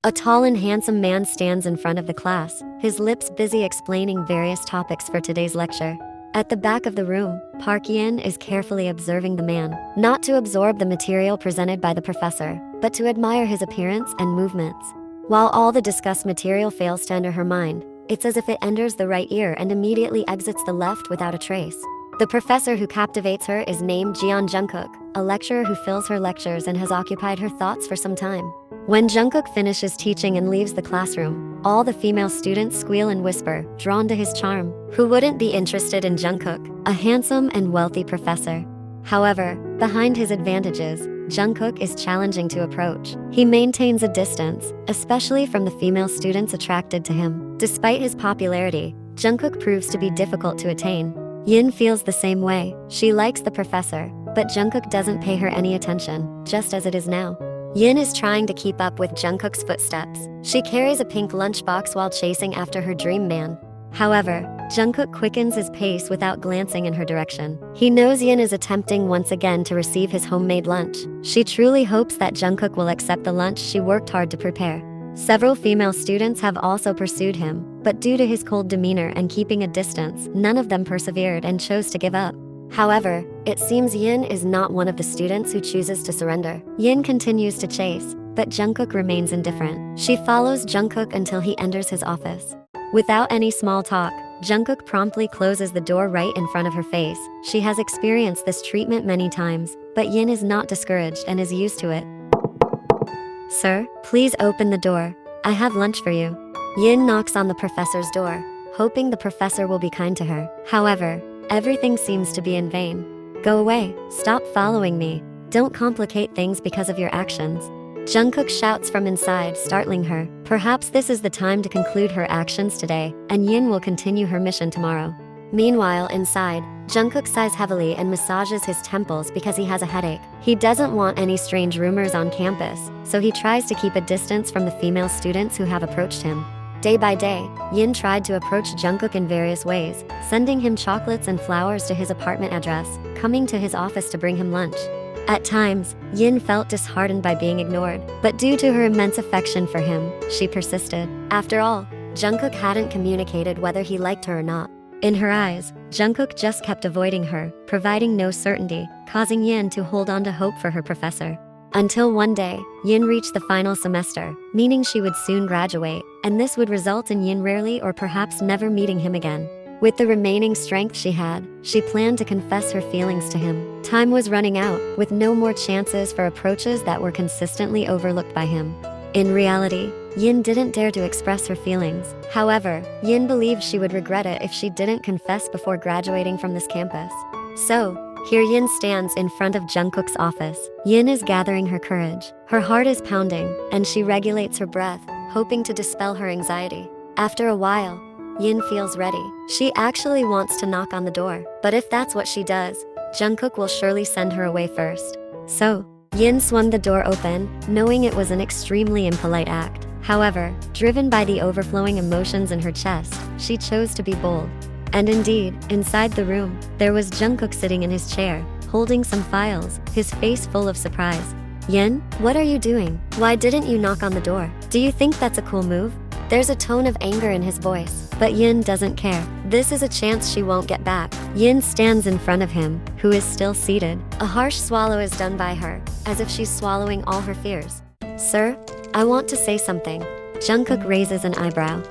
A tall and handsome man stands in front of the class, his lips busy explaining various topics for today's lecture. At the back of the room, Park Yin is carefully observing the man, not to absorb the material presented by the professor, but to admire his appearance and movements. While all the discussed material fails to enter her mind, it's as if it enters the right ear and immediately exits the left without a trace. The professor who captivates her is named Jungkook, a lecturer who fills her lectures and has occupied her thoughts for some time. When Jungkook finishes teaching and leaves the classroom, all the female students squeal and whisper, drawn to his charm. Who wouldn't be interested in Jungkook, a handsome and wealthy professor? However, behind his advantages, Jungkook is challenging to approach. He maintains a distance, especially from the female students attracted to him. Despite his popularity, Jungkook proves to be difficult to attain. Yin feels the same way. She likes the professor, but Jungkook doesn't pay her any attention, just as it is now. Yin is trying to keep up with Jungkook's footsteps. She carries a pink lunchbox while chasing after her dream man. However, Jungkook quickens his pace without glancing in her direction. He knows Yin is attempting once again to receive his homemade lunch. She truly hopes that Jungkook will accept the lunch she worked hard to prepare. Several female students have also pursued him, but due to his cold demeanor and keeping a distance, none of them persevered and chose to give up. However, it seems Yin is not one of the students who chooses to surrender. Yin continues to chase, but Jungkook remains indifferent. She follows Jungkook until he enters his office. Without any small talk, Jungkook promptly closes the door right in front of her face. She has experienced this treatment many times, but Yin is not discouraged and is used to it. "Sir, please open the door. I have lunch for you." Yin knocks on the professor's door, hoping the professor will be kind to her. However, everything seems to be in vain. "Go away, stop following me. Don't complicate things because of your actions." Jungkook shouts from inside, startling her. Perhaps this is the time to conclude her actions today, and Yin will continue her mission tomorrow. Meanwhile, inside, Jungkook sighs heavily and massages his temples because he has a headache. He doesn't want any strange rumors on campus, so he tries to keep a distance from the female students who have approached him. Day by day, Yin tried to approach Jungkook in various ways, sending him chocolates and flowers to his apartment address, coming to his office to bring him lunch. At times, Yin felt disheartened by being ignored, but due to her immense affection for him, she persisted. After all, Jungkook hadn't communicated whether he liked her or not. In her eyes, Jungkook just kept avoiding her, providing no certainty, causing Yin to hold on to hope for her professor. Until one day, Yin reached the final semester, meaning she would soon graduate, and this would result in Yin rarely or perhaps never meeting him again. With the remaining strength she had, she planned to confess her feelings to him. Time was running out, with no more chances for approaches that were consistently overlooked by him. In reality, Yin didn't dare to express her feelings. However, Yin believed she would regret it if she didn't confess before graduating from this campus. So, here Yin stands in front of Jungkook's office. Yin is gathering her courage. Her heart is pounding, and she regulates her breath, hoping to dispel her anxiety. After a while, Yin feels ready. She actually wants to knock on the door, but if that's what she does, Jungkook will surely send her away first. So, Yin swung the door open, knowing it was an extremely impolite act. However, driven by the overflowing emotions in her chest, she chose to be bold. And indeed, inside the room, there was Jungkook sitting in his chair, holding some files, his face full of surprise. "Yin, what are you doing? Why didn't you knock on the door? Do you think that's a cool move?" There's a tone of anger in his voice, but Yin doesn't care. This is a chance she won't get back. Yin stands in front of him, who is still seated. A harsh swallow is done by her, as if she's swallowing all her fears. "Sir, I want to say something." Jungkook raises an eyebrow.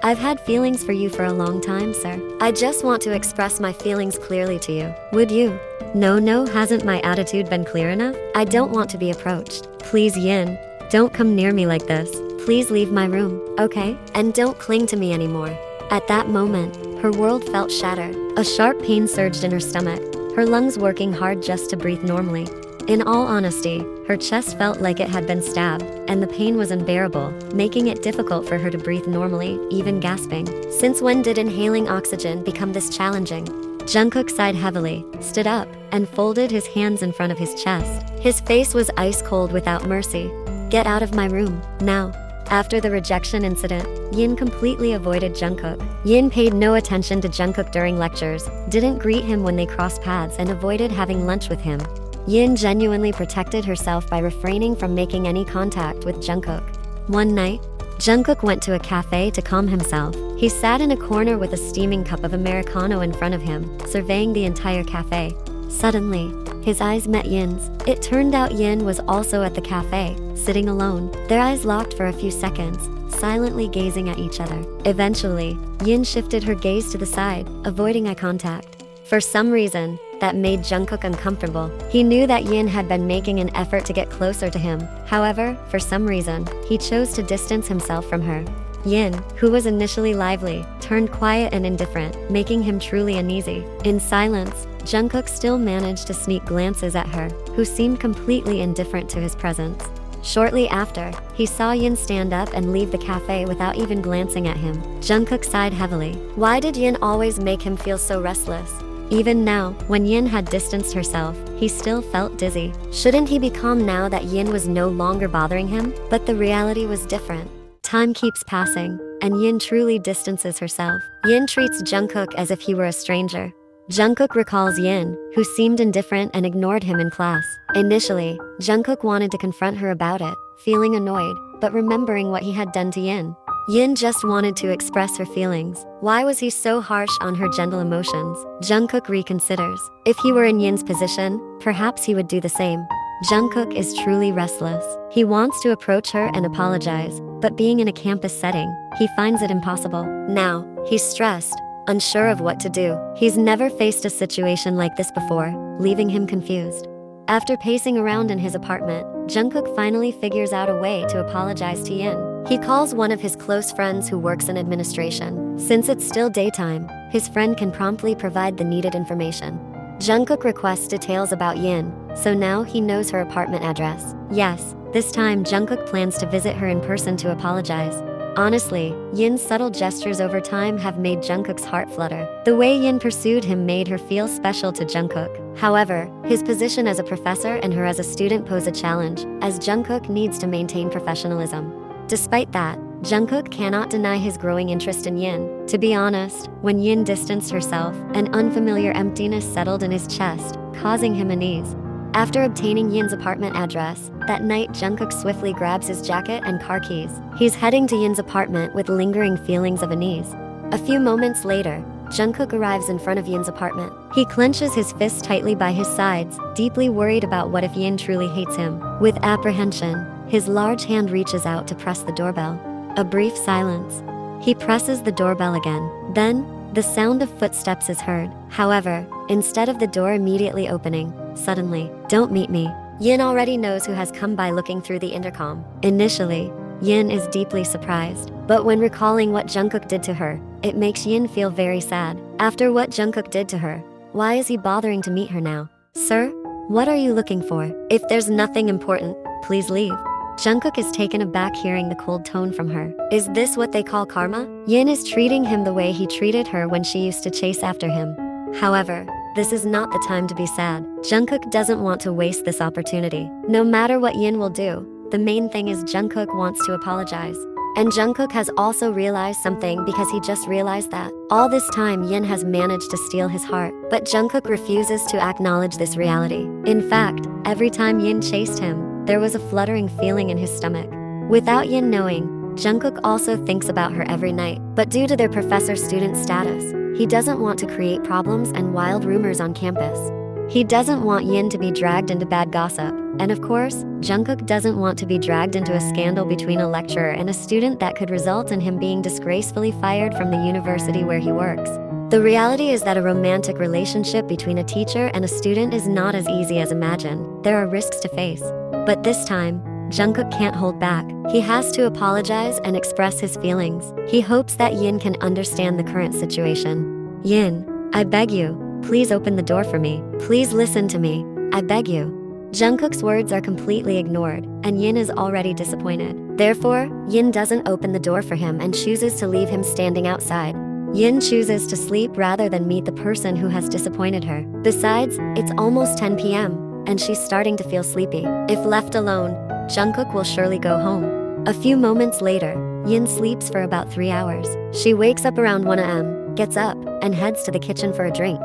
I've had feelings for you for a long time, sir. I just want to express my feelings clearly to you. Would you?" No, hasn't my attitude been clear enough? I don't want to be approached. Please, Yin, don't come near me like this. Please leave my room, okay? And don't cling to me anymore. At that moment, her world felt shattered. A sharp pain surged in her stomach, her lungs working hard just to breathe normally. In all honesty, her chest felt like it had been stabbed, and the pain was unbearable, making it difficult for her to breathe normally, even gasping. Since when did inhaling oxygen become this challenging? Jungkook sighed heavily, stood up, and folded his hands in front of his chest. His face was ice cold without mercy. "Get out of my room, now." After the rejection incident, Yin completely avoided Jungkook. Yin paid no attention to Jungkook during lectures, didn't greet him when they crossed paths, and avoided having lunch with him. Yin genuinely protected herself by refraining from making any contact with Jungkook. One night, Jungkook went to a cafe to calm himself. He sat in a corner with a steaming cup of Americano in front of him, surveying the entire cafe. Suddenly, his eyes met Yin's. It turned out Yin was also at the cafe, sitting alone. Their eyes locked for a few seconds, silently gazing at each other. Eventually, Yin shifted her gaze to the side, avoiding eye contact. For some reason, that made Jungkook uncomfortable. He knew that Yin had been making an effort to get closer to him. However, for some reason, he chose to distance himself from her. Yin, who was initially lively, turned quiet and indifferent, making him truly uneasy. In silence, Jungkook still managed to sneak glances at her, who seemed completely indifferent to his presence. Shortly after, he saw Yin stand up and leave the cafe without even glancing at him. Jungkook sighed heavily. Why did Yin always make him feel so restless? Even now, when Yin had distanced herself, he still felt dizzy. Shouldn't he be calm now that Yin was no longer bothering him? But the reality was different. Time keeps passing, and Yin truly distances herself. Yin treats Jungkook as if he were a stranger. Jungkook recalls Yin, who seemed indifferent and ignored him in class. Initially, Jungkook wanted to confront her about it, feeling annoyed, but remembering what he had done to Yin. Yin just wanted to express her feelings. Why was he so harsh on her gentle emotions? Jungkook reconsiders. If he were in Yin's position, perhaps he would do the same. Jungkook is truly restless. He wants to approach her and apologize, but being in a campus setting, he finds it impossible. Now, he's stressed, unsure of what to do. He's never faced a situation like this before, leaving him confused. After pacing around in his apartment, Jungkook finally figures out a way to apologize to Yin. He calls one of his close friends who works in administration. Since it's still daytime, his friend can promptly provide the needed information. Jungkook requests details about Yin, so now he knows her apartment address. Yes, this time Jungkook plans to visit her in person to apologize. Honestly, Yin's subtle gestures over time have made Jungkook's heart flutter. The way Yin pursued him made her feel special to Jungkook. However, his position as a professor and her as a student pose a challenge, as Jungkook needs to maintain professionalism. Despite that, Jungkook cannot deny his growing interest in Yin. To be honest, when Yin distanced herself, an unfamiliar emptiness settled in his chest, causing him unease. After obtaining Yin's apartment address, that night Jungkook swiftly grabs his jacket and car keys. He's heading to Yin's apartment with lingering feelings of unease. A few moments later, Jungkook arrives in front of Yin's apartment. He clenches his fists tightly by his sides, deeply worried about what if Yin truly hates him. With apprehension, his large hand reaches out to press the doorbell. A brief silence. He presses the doorbell again. Then, the sound of footsteps is heard. However, instead of the door immediately opening, suddenly, "Don't meet me." Yin already knows who has come by looking through the intercom. Initially, Yin is deeply surprised. But when recalling what Jungkook did to her, it makes Yin feel very sad. After what Jungkook did to her, why is he bothering to meet her now? "Sir, what are you looking for? If there's nothing important, please leave." Jungkook is taken aback hearing the cold tone from her. Is this what they call karma? Yin is treating him the way he treated her when she used to chase after him. However, this is not the time to be sad. Jungkook doesn't want to waste this opportunity. No matter what Yin will do, the main thing is Jungkook wants to apologize. And Jungkook has also realized something because he just realized that all this time Yin has managed to steal his heart. But Jungkook refuses to acknowledge this reality. In fact, every time Yin chased him, there was a fluttering feeling in his stomach. Without Yin knowing, Jungkook also thinks about her every night. But due to their professor-student status, he doesn't want to create problems and wild rumors on campus. He doesn't want Yin to be dragged into bad gossip. And of course, Jungkook doesn't want to be dragged into a scandal between a lecturer and a student that could result in him being disgracefully fired from the university where he works. The reality is that a romantic relationship between a teacher and a student is not as easy as imagined. There are risks to face. But this time, Jungkook can't hold back. He has to apologize and express his feelings. He hopes that Yin can understand the current situation. "Yin, I beg you, please open the door for me. Please listen to me, I beg you." Jungkook's words are completely ignored, and Yin is already disappointed. Therefore, Yin doesn't open the door for him and chooses to leave him standing outside. Yin chooses to sleep rather than meet the person who has disappointed her. Besides, it's almost 10 p.m., and she's starting to feel sleepy. If left alone, Jungkook will surely go home. A few moments later, Yin sleeps for about 3 hours. She wakes up around 1 a.m., gets up, and heads to the kitchen for a drink.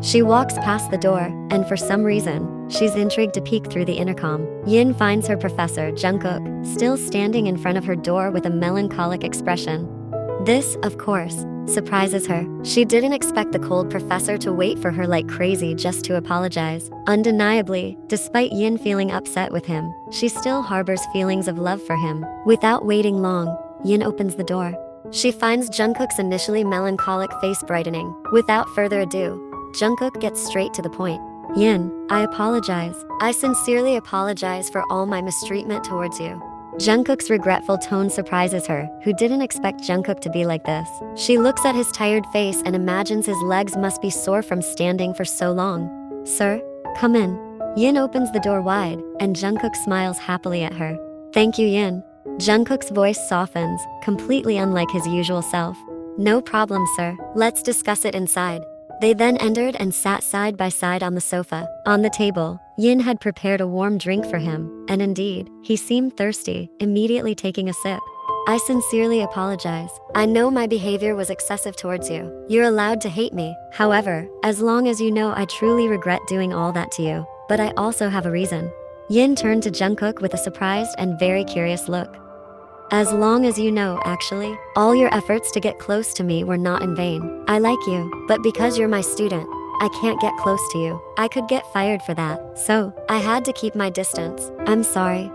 She walks past the door, and for some reason, she's intrigued to peek through the intercom. Yin finds her professor, Jungkook, still standing in front of her door with a melancholic expression. This, of course, surprises her. She didn't expect the cold professor to wait for her like crazy just to apologize. Undeniably, despite Yin feeling upset with him, she still harbors feelings of love for him. Without waiting long, Yin opens the door. She finds Jungkook's initially melancholic face brightening. Without further ado, Jungkook gets straight to the point. Yin, I apologize. I sincerely apologize for all my mistreatment towards you. Jungkook's regretful tone surprises her, who didn't expect Jungkook to be like this. She looks at his tired face and imagines his legs must be sore from standing for so long. Sir, come in. Yin opens the door wide, and Jungkook smiles happily at her. Thank you, Yin. Jungkook's voice softens, completely unlike his usual self. No problem, sir. Let's discuss it inside. They then entered and sat side by side on the sofa. On the table, Yin had prepared a warm drink for him, and indeed, he seemed thirsty, immediately taking a sip. I sincerely apologize. I know my behavior was excessive towards you. You're allowed to hate me. However, as long as you know I truly regret doing all that to you, but I also have a reason. Yin turned to Jungkook with a surprised and very curious look. As long as you know, actually, all your efforts to get close to me were not in vain. I like you, but because you're my student, I can't get close to you. I could get fired for that, so I had to keep my distance. I'm sorry.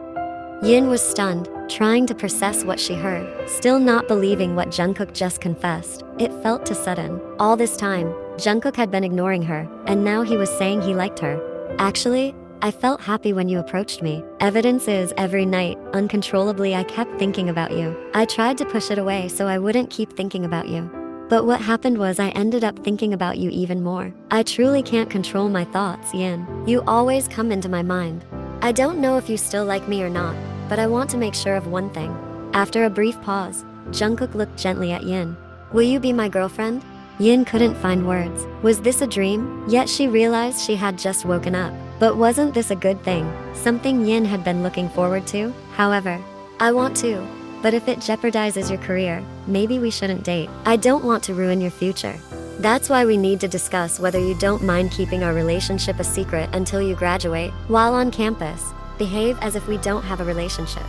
Yin was stunned, trying to process what she heard, still not believing what Jungkook just confessed. It felt too sudden. All this time, Jungkook had been ignoring her, and now he was saying he liked her. Actually, I felt happy when you approached me. Evidence is, every night, uncontrollably I kept thinking about you. I tried to push it away so I wouldn't keep thinking about you. But what happened was I ended up thinking about you even more. I truly can't control my thoughts, Yin. You always come into my mind. I don't know if you still like me or not, but I want to make sure of one thing. After a brief pause, Jungkook looked gently at Yin. Will you be my girlfriend? Yin couldn't find words. Was this a dream? Yet she realized she had just woken up. But wasn't this a good thing? Something Yin had been looking forward to? However, I want to. But if it jeopardizes your career, maybe we shouldn't date. I don't want to ruin your future. That's why we need to discuss whether you don't mind keeping our relationship a secret until you graduate. While on campus, behave as if we don't have a relationship.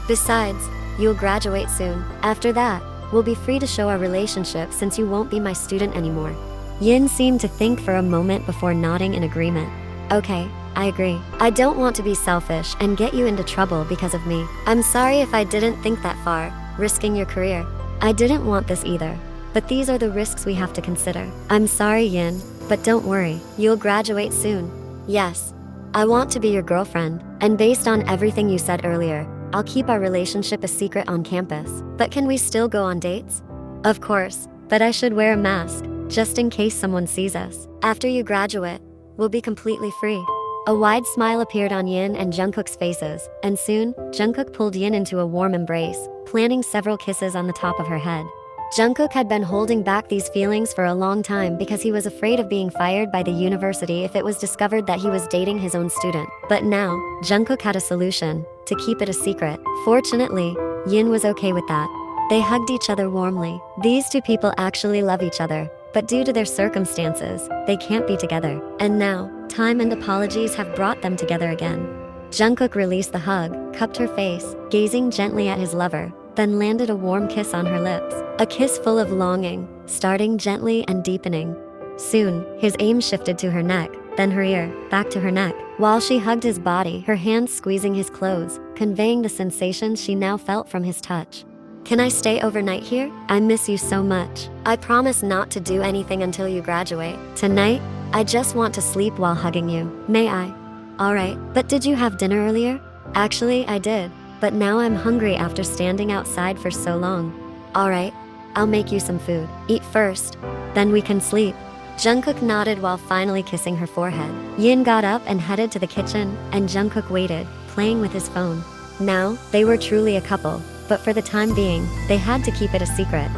Besides, you'll graduate soon. After that, we'll be free to show our relationship since you won't be my student anymore. Yin seemed to think for a moment before nodding in agreement. Okay, I agree. I don't want to be selfish and get you into trouble because of me. I'm sorry if I didn't think that far, risking your career. I didn't want this either. But these are the risks we have to consider. I'm sorry, Yin, but don't worry. You'll graduate soon. Yes, I want to be your girlfriend. And based on everything you said earlier, I'll keep our relationship a secret on campus. But can we still go on dates? Of course, but I should wear a mask, just in case someone sees us. After you graduate, we'll be completely free. A wide smile appeared on Yin and Jungkook's faces, and soon, Jungkook pulled Yin into a warm embrace, planting several kisses on the top of her head. Jungkook had been holding back these feelings for a long time because he was afraid of being fired by the university if it was discovered that he was dating his own student. But now, Jungkook had a solution: to keep it a secret. Fortunately, Yin was okay with that. They hugged each other warmly. These two people actually love each other, but due to their circumstances, they can't be together. And now, time and apologies have brought them together again. Jungkook released the hug, cupped her face, gazing gently at his lover, then landed a warm kiss on her lips. A kiss full of longing, starting gently and deepening. Soon, his aim shifted to her neck, then her ear, back to her neck. While she hugged his body, her hands squeezing his clothes, conveying the sensations she now felt from his touch. Can I stay overnight here? I miss you so much. I promise not to do anything until you graduate. Tonight, I just want to sleep while hugging you. May I? Alright, but did you have dinner earlier? Actually, I did, but now I'm hungry after standing outside for so long. Alright, I'll make you some food. Eat first, then we can sleep. Jungkook nodded while finally kissing her forehead. Yin got up and headed to the kitchen, and Jungkook waited, playing with his phone. Now, they were truly a couple, but for the time being, they had to keep it a secret.